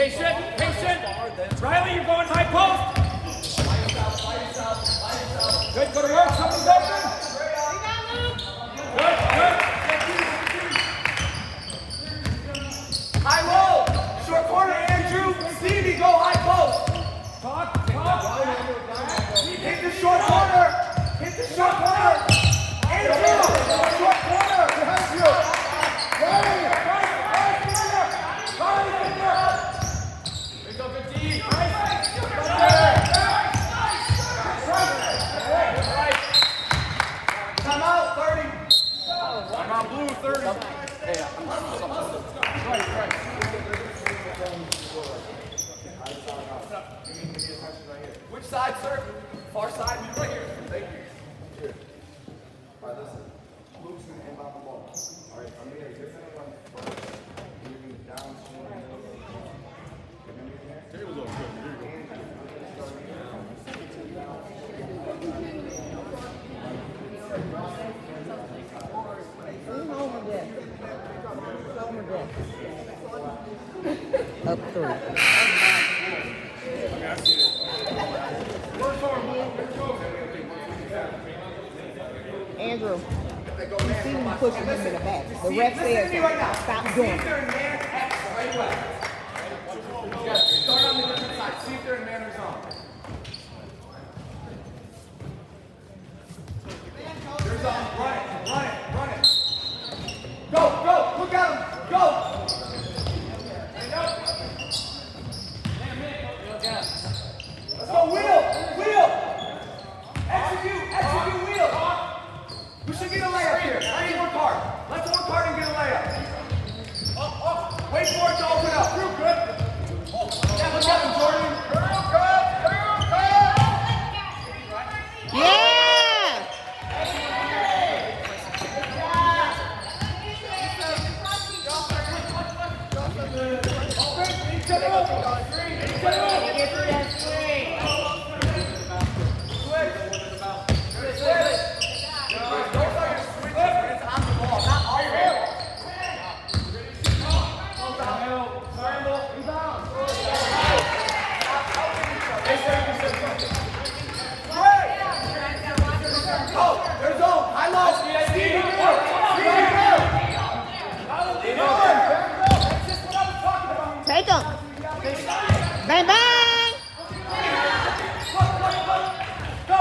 Patient, patient. Riley, you're going high post. Good, go to work. Something's open. Good, good. High low. Short corner, Andrew. Stevie, go high post. Talk. Hit the short corner. Hit the short corner. Andrew, short corner. Behind you. Time out, 30. I'm on blue, 30. Hey, I'm right. Which side, sir? Far side? Right here. Thank you. Here. All right, listen. Luke's going to inbound the ball. All right, I'm here. You're going to run first. You're going to down, swing, Here we go. Up 3. Andrew, you see me pushing him in the back. The ref says stop doing it. Start on the different side. See if they're in man or zone. They're zone. Run it. Go. Look at him. Go. Let's go, wheel. Execute, wheel. We should get a layup here. Let's work hard and get a layup. Wait for it to open up. Real good. Yeah, look at him, Jordan. Yeah! Take them. Bang, bang. Go.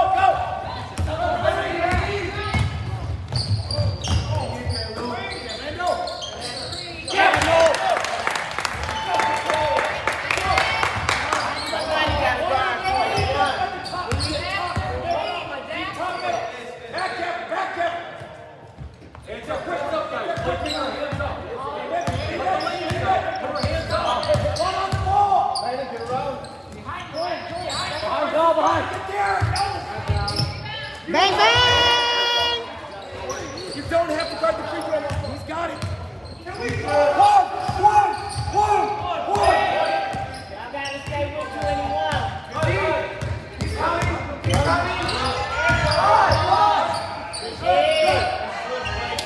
Bang, bang. You don't have to guard the free throw. He's got it. Here we go. One. Y'all gotta stay with 21. He's coming.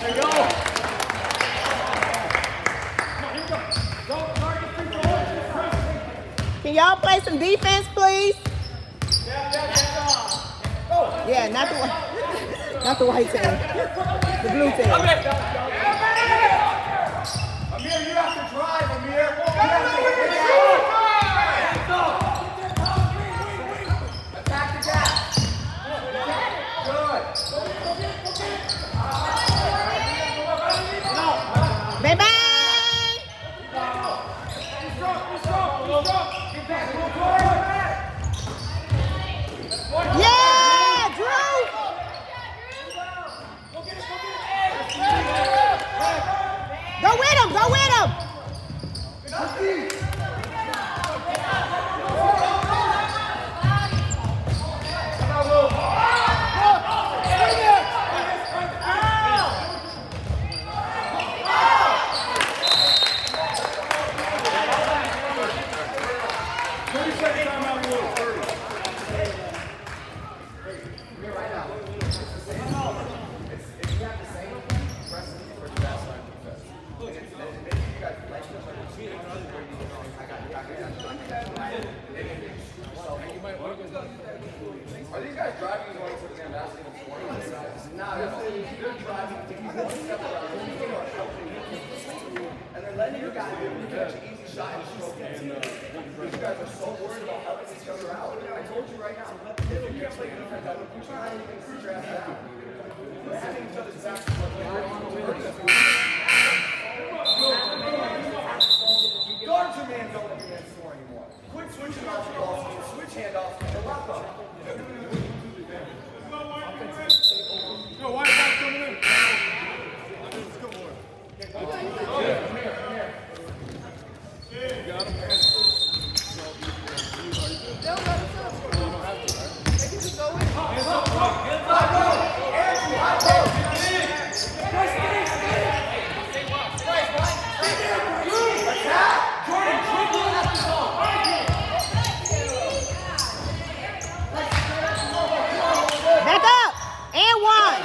There you go. Don't guard the free throw. Can y'all play some defense, please? Yeah, not the white team. The blue team. Amir, you have to drive, Amir. You have to hit the gap. Attack the gap. Good. Bang, bang. Yeah, Drew. Go with him. You catch an easy shot and stroke it. You guys are so worried about helping each other out. I told you right now, if you can't play defense, I would put you on and shoot your ass down. We're having each other's backs. Guard your man, don't let your man score anymore. Quit switching off the ball, switch handoffs, and lock up. No, why is that coming in? Let's go, boy. Come here. You got him? Back up. And one.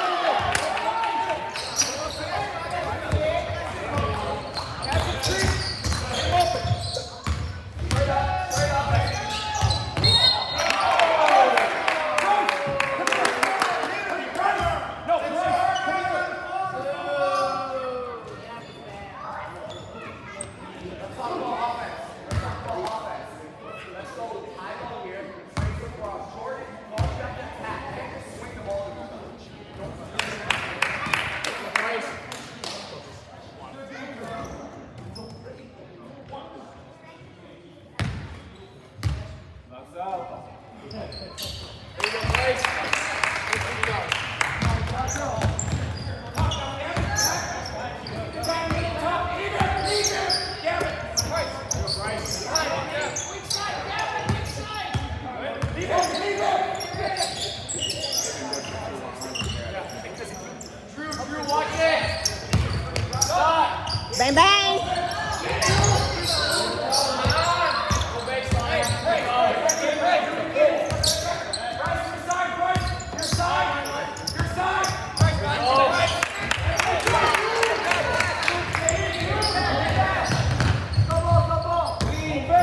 Bang, bang.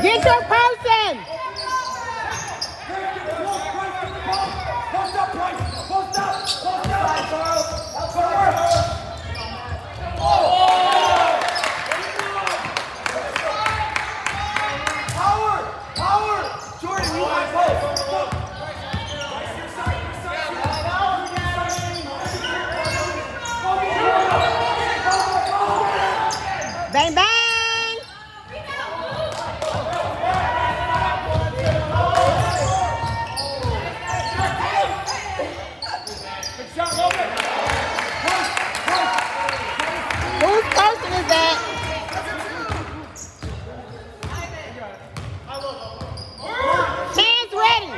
Get your person. Bang, bang. Whose person is that? Hands ready.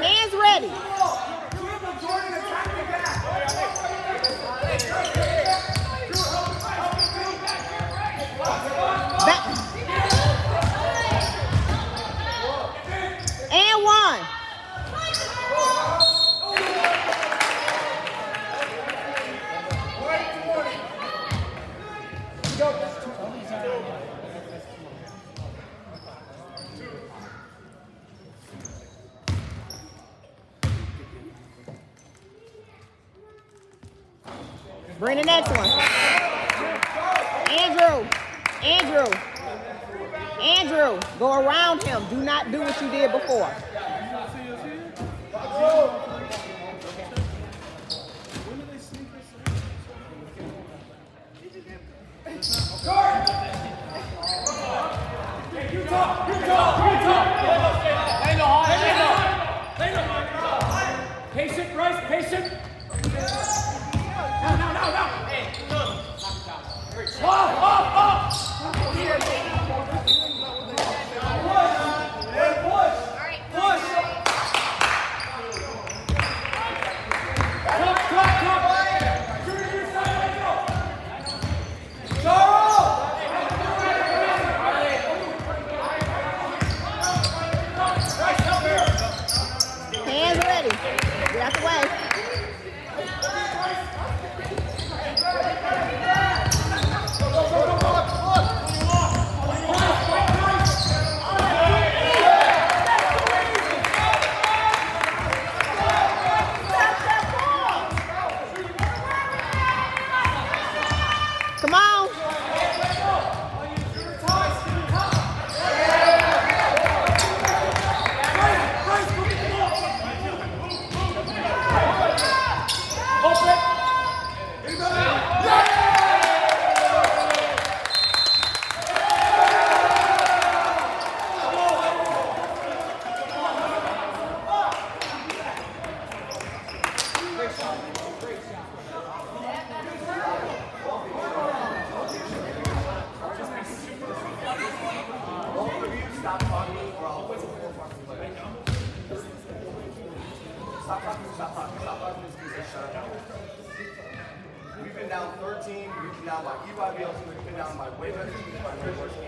Hands ready. And one. Bring the next one. Andrew, go around him. Do not do what you did before. Patient, Bryce, patient. No. Hey, look. Up. Hands ready. Get out the way. Go, lower team, you can down by EYBL team, you can down by way better teams, by way worse and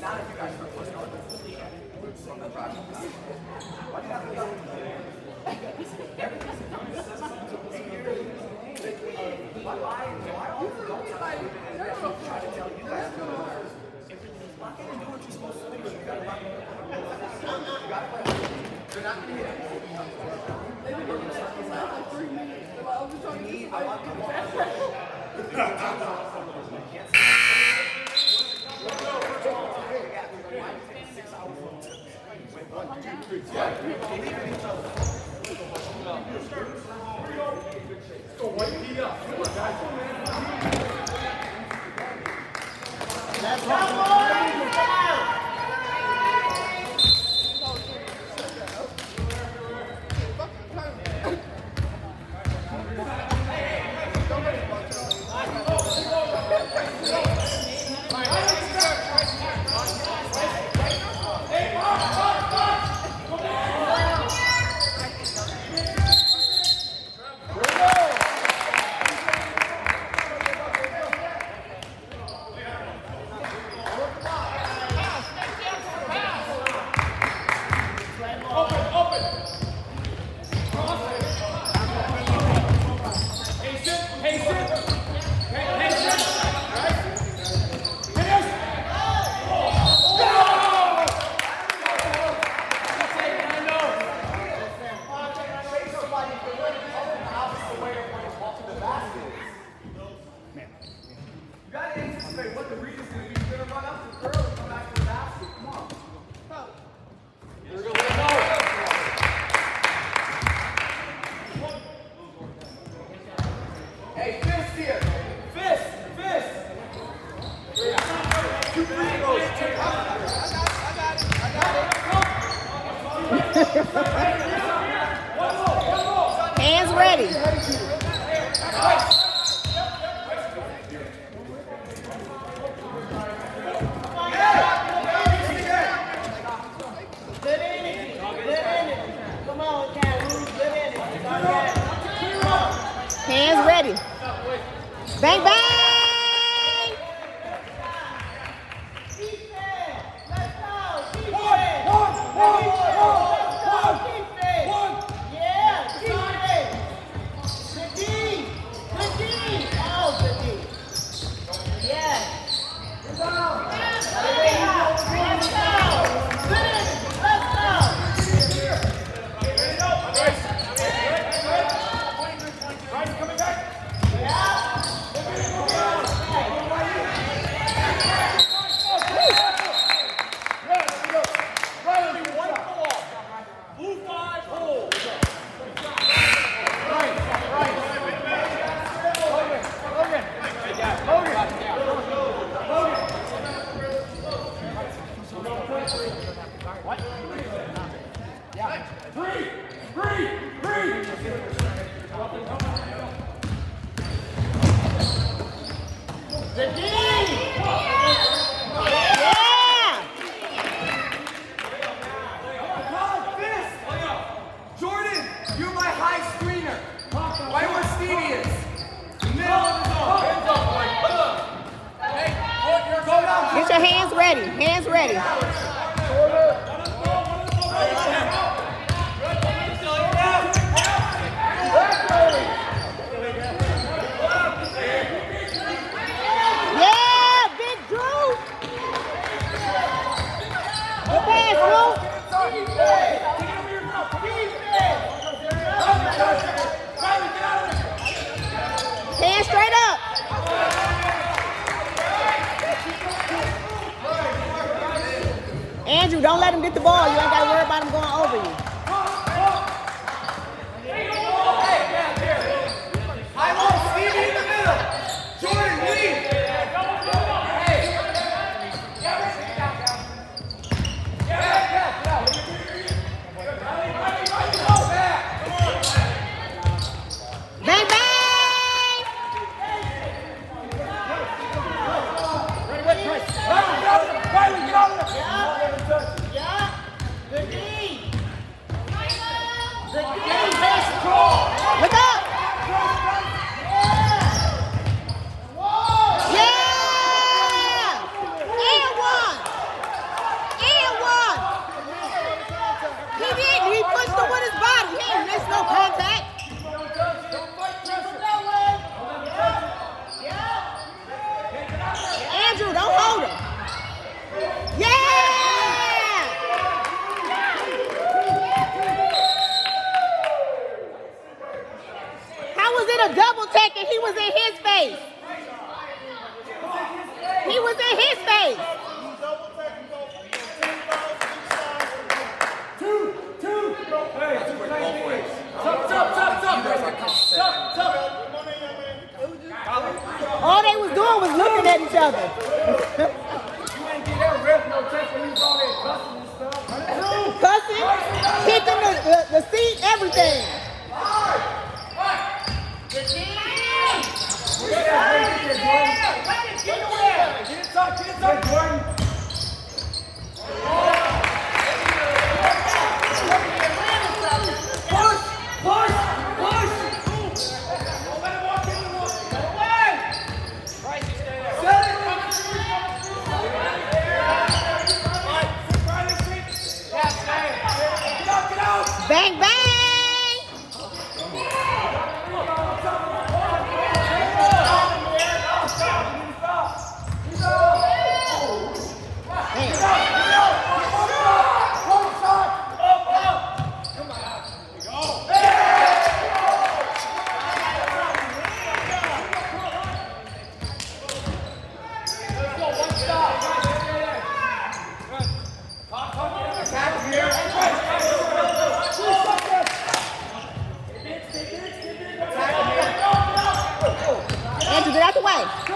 not if you guys start pushing on this. From the practice. Why do you have to go? Why don't try to tell you guys to go? Why can't you do what you're supposed to do? You gotta play. They're not gonna hit it. I want to walk. Let's go, boys! Hands ready. Good energy. Come on, Cal. Good energy. Hands ready. Bang, bang. Get your hands ready. Hands ready. Yeah, Big Drew. Good pass, Drew. Hands straight up. Andrew, don't let him get the ball. You ain't got to worry about him going over you. I want Stevie in the middle. Jordan, lead. Bang, bang. second, he was in his face. He was in his face. All they was doing was looking at each other. Cussing, kicking the seat, everything. Bang, bang! Andrew, get out the way.